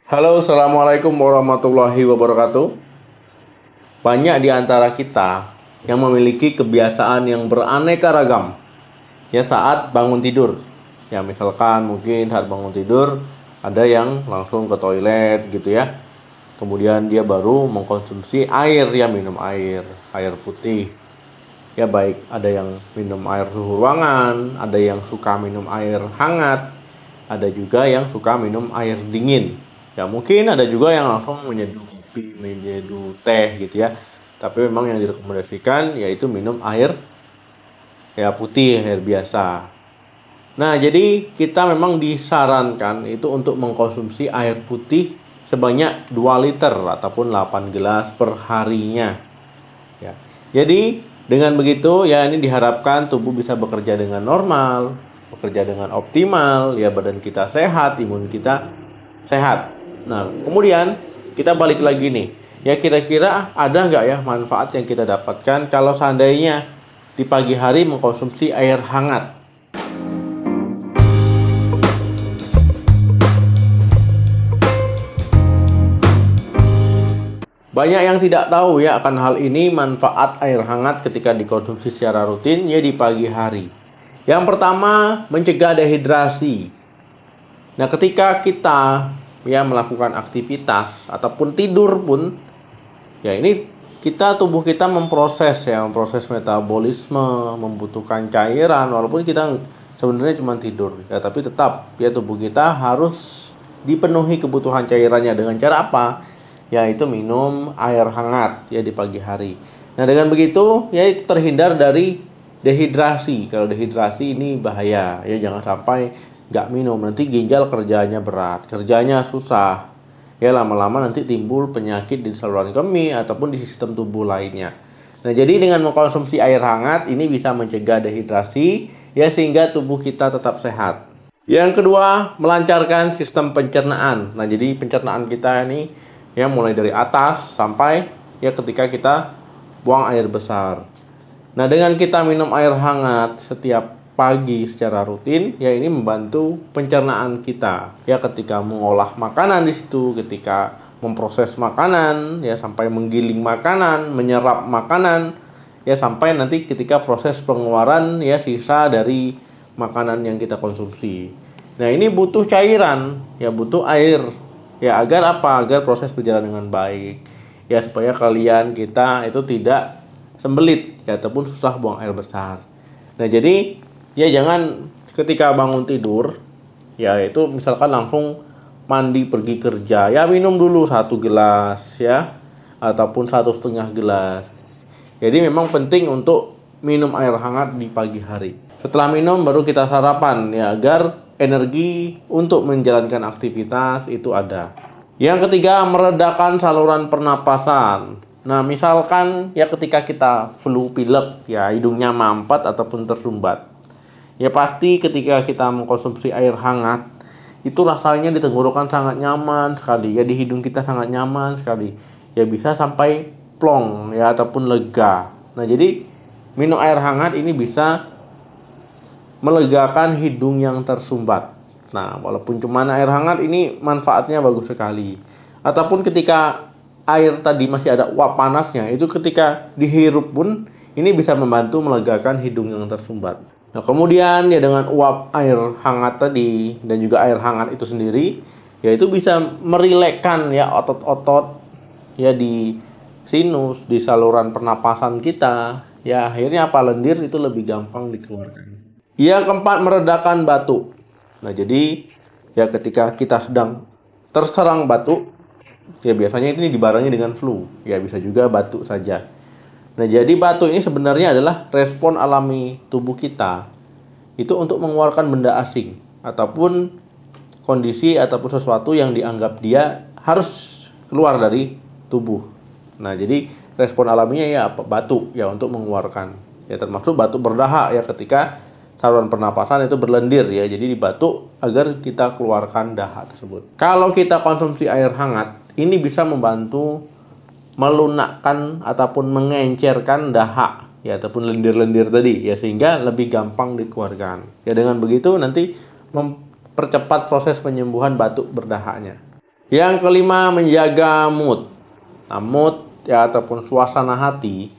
Halo, assalamualaikum warahmatullahi wabarakatuh. Banyak di antara kita yang memiliki kebiasaan yang beraneka ragam ya saat bangun tidur. Ya, misalkan mungkin saat bangun tidur ada yang langsung ke toilet gitu ya. Kemudian dia baru mengkonsumsi air, ya minum air putih. Ya baik, ada yang minum air suhu ruangan, ada yang suka minum air hangat, ada juga yang suka minum air dingin. Ya mungkin ada juga yang langsung menyeduh kopi, menyeduh teh gitu ya. Tapi memang yang direkomendasikan yaitu minum air ya putih, air biasa. Nah, jadi kita memang disarankan itu untuk mengkonsumsi air putih sebanyak 2 liter ataupun 8 gelas per harinya. Ya. Jadi, dengan begitu ya ini diharapkan tubuh bisa bekerja dengan normal, bekerja dengan optimal, ya badan kita sehat, imun kita sehat. Nah, kemudian kita balik lagi nih. Ya kira-kira ada nggak ya manfaat yang kita dapatkan kalau seandainya di pagi hari mengkonsumsi air hangat? Banyak yang tidak tahu ya akan hal ini, manfaat air hangat ketika dikonsumsi secara rutin ya di pagi hari. Yang pertama, mencegah dehidrasi. Nah, ketika kita ya melakukan aktivitas ataupun tidur pun ya ini tubuh kita memproses metabolisme, membutuhkan cairan walaupun kita sebenarnya cuma tidur ya, tapi tetap ya tubuh kita harus dipenuhi kebutuhan cairannya dengan cara apa? Yaitu minum air hangat ya di pagi hari. Nah, dengan begitu ya itu terhindar dari dehidrasi. Kalau dehidrasi ini bahaya ya, jangan sampai nggak minum, nanti ginjal kerjanya berat, kerjanya susah ya, lama-lama nanti timbul penyakit di saluran kemih ataupun di sistem tubuh lainnya. Nah, jadi dengan mengkonsumsi air hangat ini bisa mencegah dehidrasi ya, sehingga tubuh kita tetap sehat. Yang kedua, melancarkan sistem pencernaan. Nah, jadi pencernaan kita ini ya mulai dari atas sampai ya ketika kita buang air besar. Nah, dengan kita minum air hangat setiap pagi secara rutin ya ini membantu pencernaan kita ya, ketika mengolah makanan di situ, ketika memproses makanan ya, sampai menggiling makanan, menyerap makanan ya, sampai nanti ketika proses pengeluaran ya sisa dari makanan yang kita konsumsi. Nah, ini butuh cairan ya, butuh air ya, agar apa? Agar proses berjalan dengan baik ya, supaya kita itu tidak sembelit ya ataupun susah buang air besar. Nah, jadi ya jangan ketika bangun tidur ya itu misalkan langsung mandi pergi kerja ya minum dulu 1 gelas ya, ataupun 1,5 gelas. Jadi memang penting untuk minum air hangat di pagi hari. Setelah minum baru kita sarapan ya, agar energi untuk menjalankan aktivitas itu ada. Yang ketiga, meredakan saluran pernapasan. Nah, misalkan ya ketika kita flu pilek ya, hidungnya mampet ataupun tersumbat. Ya pasti ketika kita mengkonsumsi air hangat itu rasanya di tenggorokan sangat nyaman sekali ya, di hidung kita sangat nyaman sekali. Ya bisa sampai plong ya ataupun lega. Nah, jadi minum air hangat ini bisa melegakan hidung yang tersumbat. Nah, walaupun cuma air hangat ini manfaatnya bagus sekali. Ataupun ketika air tadi masih ada uap panasnya, itu ketika dihirup pun ini bisa membantu melegakan hidung yang tersumbat. Nah, kemudian ya dengan uap air hangat tadi dan juga air hangat itu sendiri, yaitu bisa merilekkan ya otot-otot ya di sinus, di saluran pernapasan kita. Ya akhirnya apa? Lendir itu lebih gampang dikeluarkan. Yang keempat, meredakan batuk. Nah, jadi ya ketika kita sedang terserang batuk, ya biasanya ini dibarengi dengan flu. Ya bisa juga batuk saja. Nah, jadi batuk ini sebenarnya adalah respon alami tubuh kita itu untuk mengeluarkan benda asing ataupun kondisi ataupun sesuatu yang dianggap dia harus keluar dari tubuh. Nah, jadi respon alaminya ya batuk ya, untuk mengeluarkan. Ya termasuk batuk berdahak ya, ketika saluran pernapasan itu berlendir ya, jadi dibatuk agar kita keluarkan dahak tersebut. Kalau kita konsumsi air hangat, ini bisa membantu melunakkan ataupun mengencerkan dahak ya ataupun lendir-lendir tadi ya, sehingga lebih gampang dikeluarkan. Ya dengan begitu nanti mempercepat proses penyembuhan batuk berdahaknya. Yang kelima, menjaga mood. Nah, mood ya ataupun suasana hati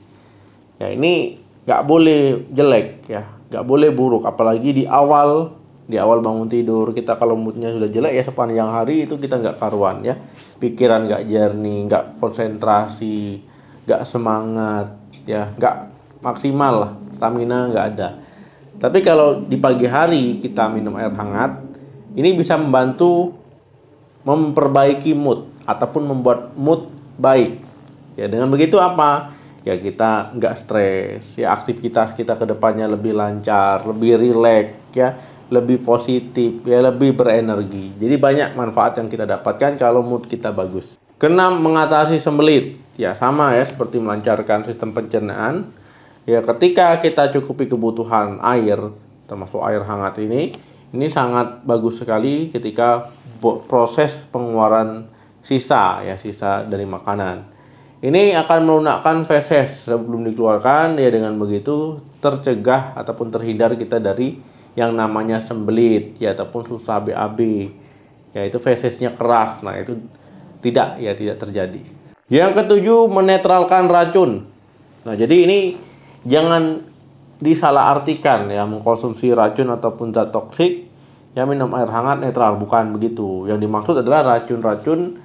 ya ini nggak boleh jelek ya, nggak boleh buruk, apalagi di awal bangun tidur. Kita kalau moodnya sudah jelek ya sepanjang hari itu kita nggak karuan ya, pikiran nggak jernih, nggak konsentrasi, nggak semangat ya, nggak maksimal lah, stamina nggak ada. Tapi kalau di pagi hari kita minum air hangat, ini bisa membantu memperbaiki mood ataupun membuat mood baik. Ya dengan begitu apa? Ya kita nggak stres, ya aktivitas kita ke depannya lebih lancar, lebih rileks, ya lebih positif, ya lebih berenergi. Jadi banyak manfaat yang kita dapatkan kalau mood kita bagus. Keenam, mengatasi sembelit. Ya sama ya seperti melancarkan sistem pencernaan. Ya ketika kita cukupi kebutuhan air, termasuk air hangat ini sangat bagus sekali ketika proses pengeluaran sisa dari makanan. Ini akan melunakkan feses sebelum dikeluarkan, ya dengan begitu tercegah ataupun terhindar kita dari yang namanya sembelit ya ataupun susah BAB. Yaitu fesesnya keras. Nah, itu tidak terjadi. Yang ketujuh, menetralkan racun. Nah, jadi ini jangan disalahartikan ya, mengkonsumsi racun ataupun zat toksik ya minum air hangat netral, bukan begitu. Yang dimaksud adalah racun-racun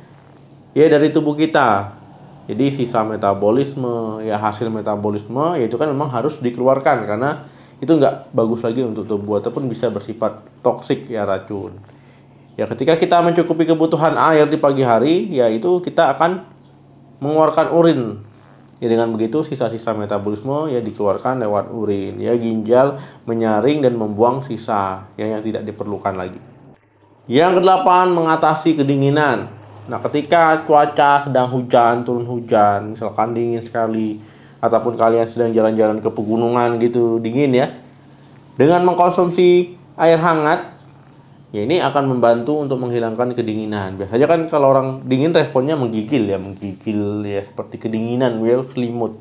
ya dari tubuh kita. Jadi sisa metabolisme, ya hasil metabolisme, ya itu kan memang harus dikeluarkan karena itu nggak bagus lagi untuk tubuh ataupun bisa bersifat toksik ya racun. Ya ketika kita mencukupi kebutuhan air di pagi hari, ya itu kita akan mengeluarkan urin. Ya dengan begitu sisa-sisa metabolisme ya dikeluarkan lewat urin. Ya ginjal menyaring dan membuang sisa yang tidak diperlukan lagi. Yang kedelapan, mengatasi kedinginan. Nah, ketika cuaca sedang hujan, turun hujan, misalkan dingin sekali, ataupun kalian sedang jalan-jalan ke pegunungan gitu, dingin ya, dengan mengkonsumsi air hangat, ya ini akan membantu untuk menghilangkan kedinginan. Biasanya kan kalau orang dingin responnya menggigil ya seperti kedinginan, selimut.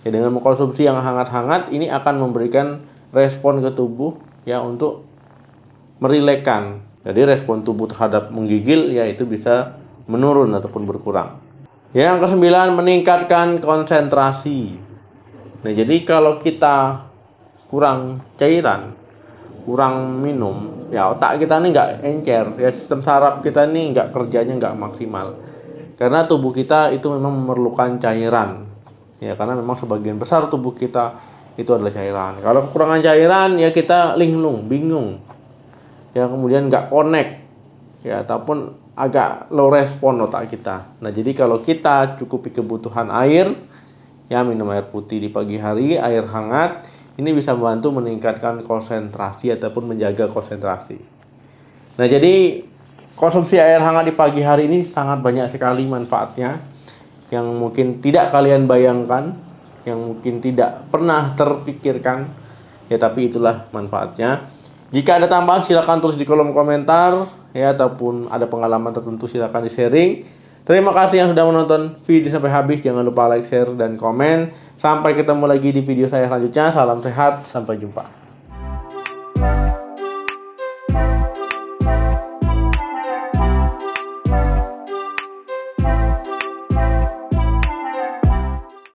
Ya dengan mengkonsumsi yang hangat-hangat, ini akan memberikan respon ke tubuh ya untuk merilekkan. Jadi respon tubuh terhadap menggigil ya itu bisa menurun ataupun berkurang. Yang kesembilan, meningkatkan konsentrasi. Nah, jadi kalau kita kurang cairan, kurang minum, ya otak kita ini nggak encer, ya sistem saraf kita ini nggak kerjanya nggak maksimal. Karena tubuh kita itu memang memerlukan cairan. Ya, karena memang sebagian besar tubuh kita itu adalah cairan. Kalau kekurangan cairan, ya kita linglung, bingung. Ya kemudian nggak connect, ya ataupun agak low respon otak kita. Nah, jadi kalau kita cukupi kebutuhan air, ya minum air putih di pagi hari, air hangat, ini bisa membantu meningkatkan konsentrasi ataupun menjaga konsentrasi. Nah, jadi konsumsi air hangat di pagi hari ini sangat banyak sekali manfaatnya yang mungkin tidak kalian bayangkan, yang mungkin tidak pernah terpikirkan, ya tapi itulah manfaatnya. Jika ada tambahan silakan tulis di kolom komentar ya, ataupun ada pengalaman tertentu silakan di-sharing. Terima kasih yang sudah menonton video sampai habis. Jangan lupa like, share, dan komen. Sampai ketemu lagi di video saya selanjutnya. Salam sehat, sampai jumpa.